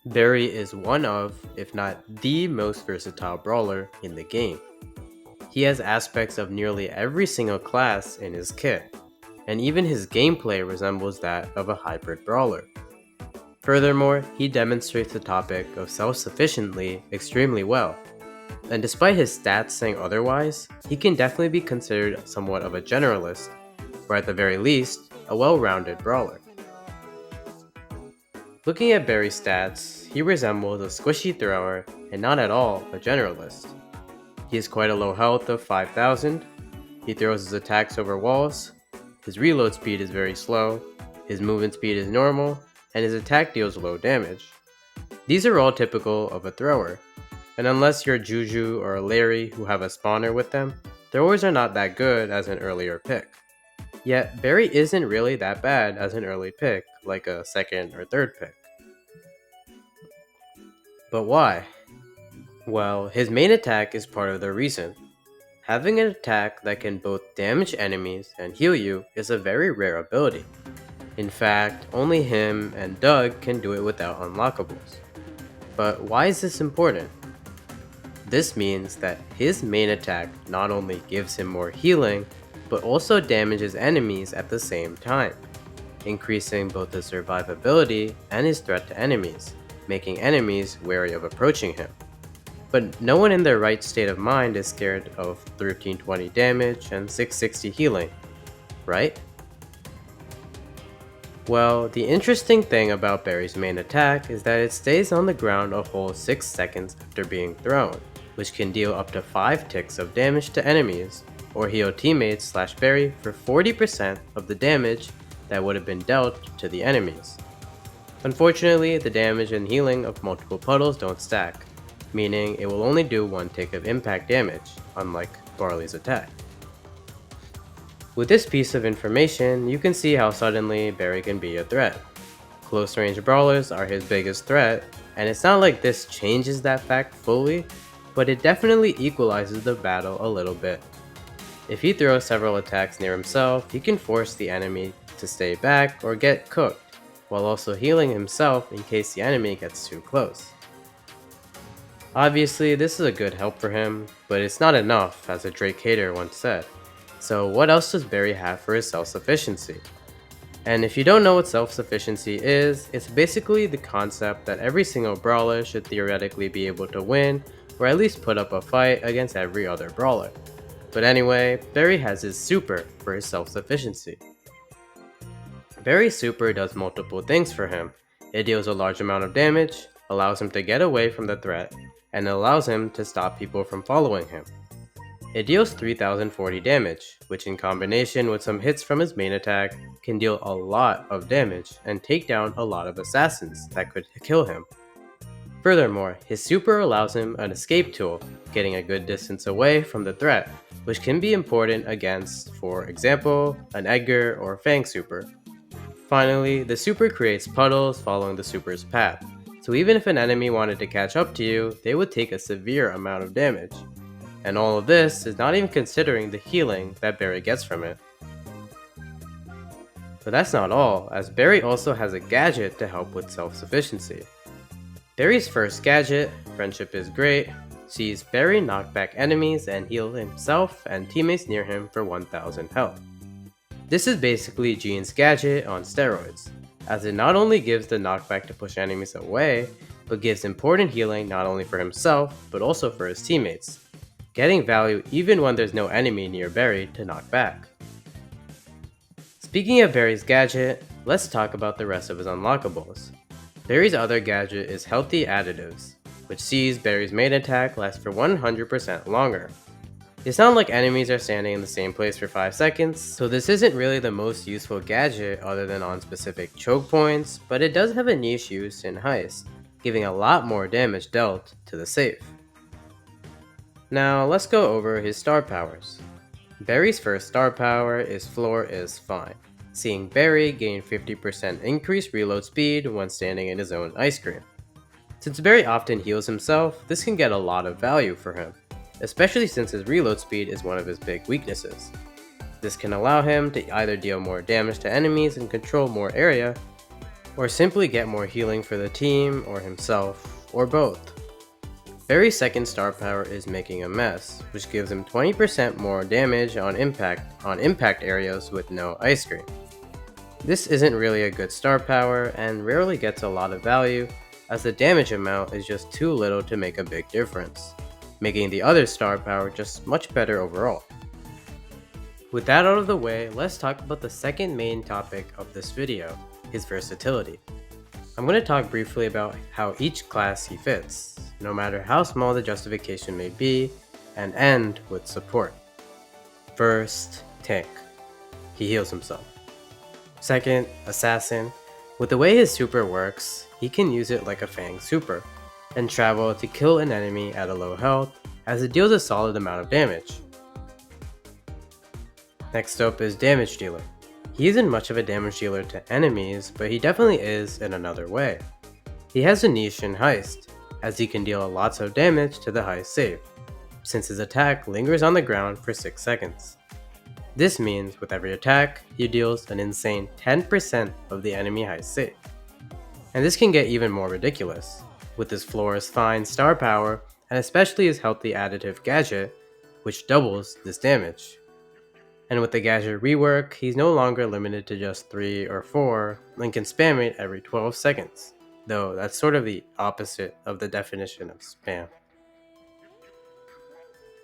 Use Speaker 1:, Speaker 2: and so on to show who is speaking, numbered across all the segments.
Speaker 1: Barry is one of, if not the most versatile brawler in the game. He has aspects of nearly every single class in his kit, and even his gameplay resembles that of a hybrid brawler. Furthermore, he demonstrates the topic of self-sufficiently extremely well, and despite his stats saying otherwise, he can definitely be considered somewhat of a generalist, or at the very least, a well-rounded brawler. Looking at Barry's stats, he resembles a squishy thrower and not at all a generalist. He has quite a low health of 5000, he throws his attacks over walls, his reload speed is very slow, his movement speed is normal, and his attack deals low damage. These are all typical of a thrower, and unless you're Juju or Larry who have a spawner with them, throwers are not that good as an earlier pick. Yet Barry isn't really that bad as an early pick, like a second or third pick. But why? Well, his main attack is part of the reason. Having an attack that can both damage enemies and heal you is a very rare ability. In fact, only him and Doug can do it without unlockables. But why is this important? This means that his main attack not only gives him more healing, but also damages enemies at the same time, increasing both his survivability and his threat to enemies, making enemies wary of approaching him. But no one in their right state of mind is scared of 1320 damage and 660 healing, right? Well, the interesting thing about Barry's main attack is that it stays on the ground a whole 6 seconds after being thrown, which can deal up to 5 ticks of damage to enemies, or heal teammates / Barry for 40% of the damage that would have been dealt to the enemies. Unfortunately, the damage and healing of multiple puddles don't stack, meaning it will only do 1 tick of impact damage, unlike Barley's attack. With this piece of information, you can see how suddenly Barry can be a threat. Close range brawlers are his biggest threat, and it's not like this changes that fact fully, but it definitely equalizes the battle a little bit. If he throws several attacks near himself, he can force the enemy to stay back or get cooked, while also healing himself in case the enemy gets too close. Obviously, this is a good help for him, but it's not enough, as a Drake hater once said. So what else does Barry have for his self-sufficiency? And if you don't know what self-sufficiency is, it's basically the concept that every single brawler should theoretically be able to win, or at least put up a fight against every other brawler. But anyway, Barry has his super for his self-sufficiency. Barry's super does multiple things for him. It deals a large amount of damage, allows him to get away from the threat, and allows him to stop people from following him. It deals 3040 damage, which in combination with some hits from his main attack, can deal a lot of damage and take down a lot of assassins that could kill him. Furthermore, his super allows him an escape tool, getting a good distance away from the threat, which can be important against, for example, an Edgar or Fang super. Finally, the super creates puddles following the super's path, so even if an enemy wanted to catch up to you, they would take a severe amount of damage. And all of this is not even considering the healing that Barry gets from it. But that's not all, as Barry also has a gadget to help with self-sufficiency. Barry's first gadget, Friendship is Great, sees Barry knock back enemies and heal himself and teammates near him for 1000 health. This is basically Gene's gadget on steroids, as it not only gives the knockback to push enemies away, but gives important healing not only for himself, but also for his teammates, getting value even when there's no enemy near Barry to knock back. Speaking of Barry's gadget, let's talk about the rest of his unlockables. Barry's other gadget is Healthy Additives, which sees Barry's main attack last for 100% longer. It's not like enemies are standing in the same place for 5 seconds, so this isn't really the most useful gadget other than on specific choke points, but it does have a niche use in Heist, giving a lot more damage dealt to the safe. Now let's go over his star powers. Barry's first star power is Floor is Fine, seeing Barry gain 50% increased reload speed when standing in his own ice cream. Since Barry often heals himself, this can get a lot of value for him, especially since his reload speed is one of his big weaknesses. This can allow him to either deal more damage to enemies and control more area, or simply get more healing for the team or himself, or both. Barry's second star power is Making a Mess, which gives him 20% more damage on impact areas with no ice cream. This isn't really a good star power and rarely gets a lot of value, as the damage amount is just too little to make a big difference, making the other star power just much better overall. With that out of the way, let's talk about the second main topic of this video, his versatility. I'm going to talk briefly about how each class he fits, no matter how small the justification may be, and end with support. First, Tank. He heals himself. Second, Assassin. With the way his super works, he can use it like a Fang super, and travel to kill an enemy at a low health, as it deals a solid amount of damage. Next up is Damage Dealer. He isn't much of a damage dealer to enemies, but he definitely is in another way. He has a niche in Heist, as he can deal lots of damage to the Heist safe, since his attack lingers on the ground for 6 seconds. This means with every attack, he deals an insane 10% of the enemy Heist safe. And this can get even more ridiculous, with his Floor's Fine star power, and especially his healthy additive gadget, which doubles this damage. And with the gadget rework, he's no longer limited to just 3 or 4, and can spam it every 12 seconds, though that's sort of the opposite of the definition of spam.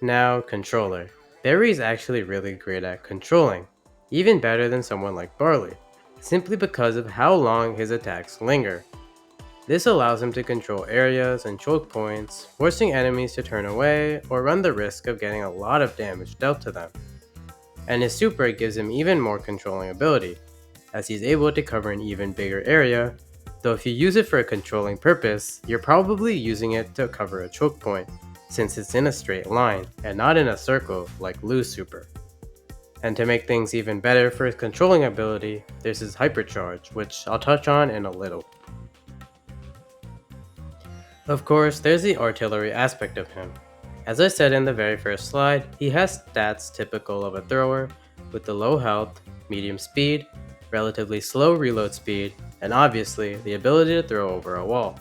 Speaker 1: Now, Controller. Barry's actually really great at controlling, even better than someone like Barley, simply because of how long his attacks linger. This allows him to control areas and choke points, forcing enemies to turn away or run the risk of getting a lot of damage dealt to them. And his super gives him even more controlling ability, as he's able to cover an even bigger area, though if you use it for a controlling purpose, you're probably using it to cover a choke point, since it's in a straight line and not in a circle like Lou's super. And to make things even better for his controlling ability, there's his Hypercharge, which I'll touch on in a little. Of course, there's the artillery aspect of him. As I said in the very first slide, he has stats typical of a thrower, with the low health, medium speed, relatively slow reload speed, and obviously the ability to throw over a wall.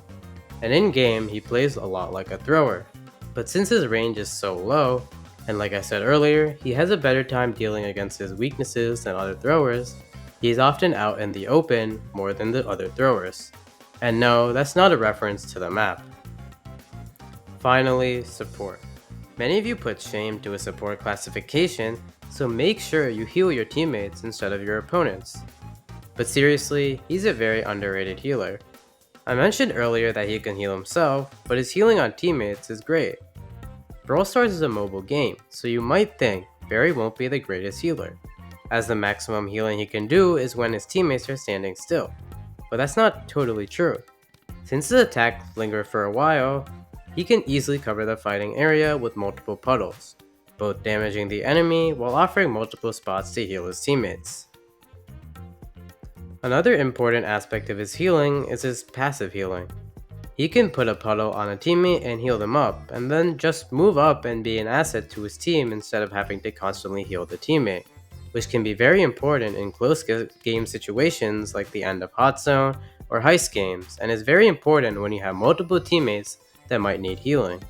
Speaker 1: And in game, he plays a lot like a thrower, but since his range is so low, and like I said earlier, he has a better time dealing against his weaknesses than other throwers, he's often out in the open more than the other throwers. And no, that's not a reference to the map. Finally, Support. Many of you put shame to a support classification, so make sure you heal your teammates instead of your opponents. But seriously, he's a very underrated healer. I mentioned earlier that he can heal himself, but his healing on teammates is great. Brawl Stars is a mobile game, so you might think Barry won't be the greatest healer, as the maximum healing he can do is when his teammates are standing still. But that's not totally true. Since his attacks linger for a while, he can easily cover the fighting area with multiple puddles, both damaging the enemy while offering multiple spots to heal his teammates. Another important aspect of his healing is his passive healing. He can put a puddle on a teammate and heal them up, and then just move up and be an asset to his team instead of having to constantly heal the teammate, which can be very important in close game situations like the end of Hot Zone or Heist games, and is very important when you have multiple teammates that might need healing.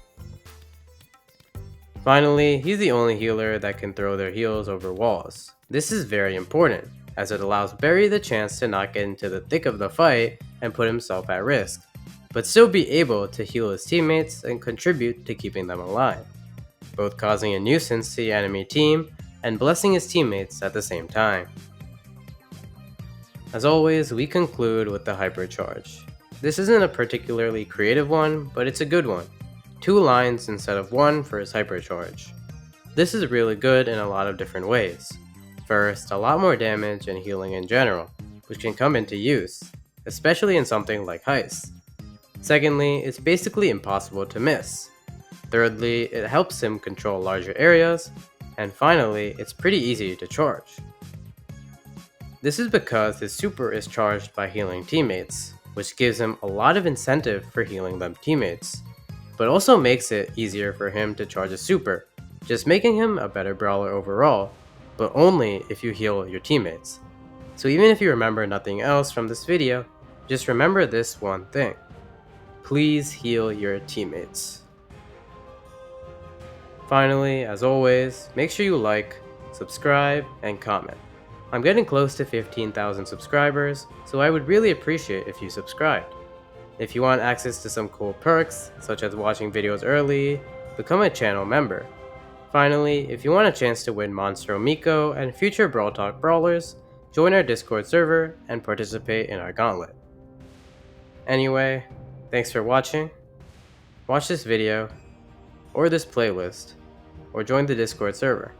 Speaker 1: Finally, he's the only healer that can throw their heals over walls. This is very important, as it allows Barry the chance to not get into the thick of the fight and put himself at risk, but still be able to heal his teammates and contribute to keeping them alive, both causing a nuisance to the enemy team and blessing his teammates at the same time. As always, we conclude with the Hypercharge. This isn't a particularly creative one, but it's a good one. 2 lines instead of 1 for his Hypercharge. This is really good in a lot of different ways. First, a lot more damage and healing in general, which can come into use, especially in something like Heist. Secondly, it's basically impossible to miss. Thirdly, it helps him control larger areas. And finally, it's pretty easy to charge. This is because his super is charged by healing teammates, which gives him a lot of incentive for healing them teammates, but also makes it easier for him to charge a super, just making him a better brawler overall, but only if you heal your teammates. So even if you remember nothing else from this video, Just remember this one thing. Please heal your teammates. Finally, as always, make sure you like, subscribe, and comment. I'm getting close to 15,000 subscribers, so I would really appreciate if you subscribed. If you want access to some cool perks, such as watching videos early, become a channel member. Finally, if you want a chance to win Monstro Miko and future Brawl Talk Brawlers, join our Discord server and participate in our gauntlet. Anyway, thanks for watching. Watch this video, or this playlist, or join the Discord server.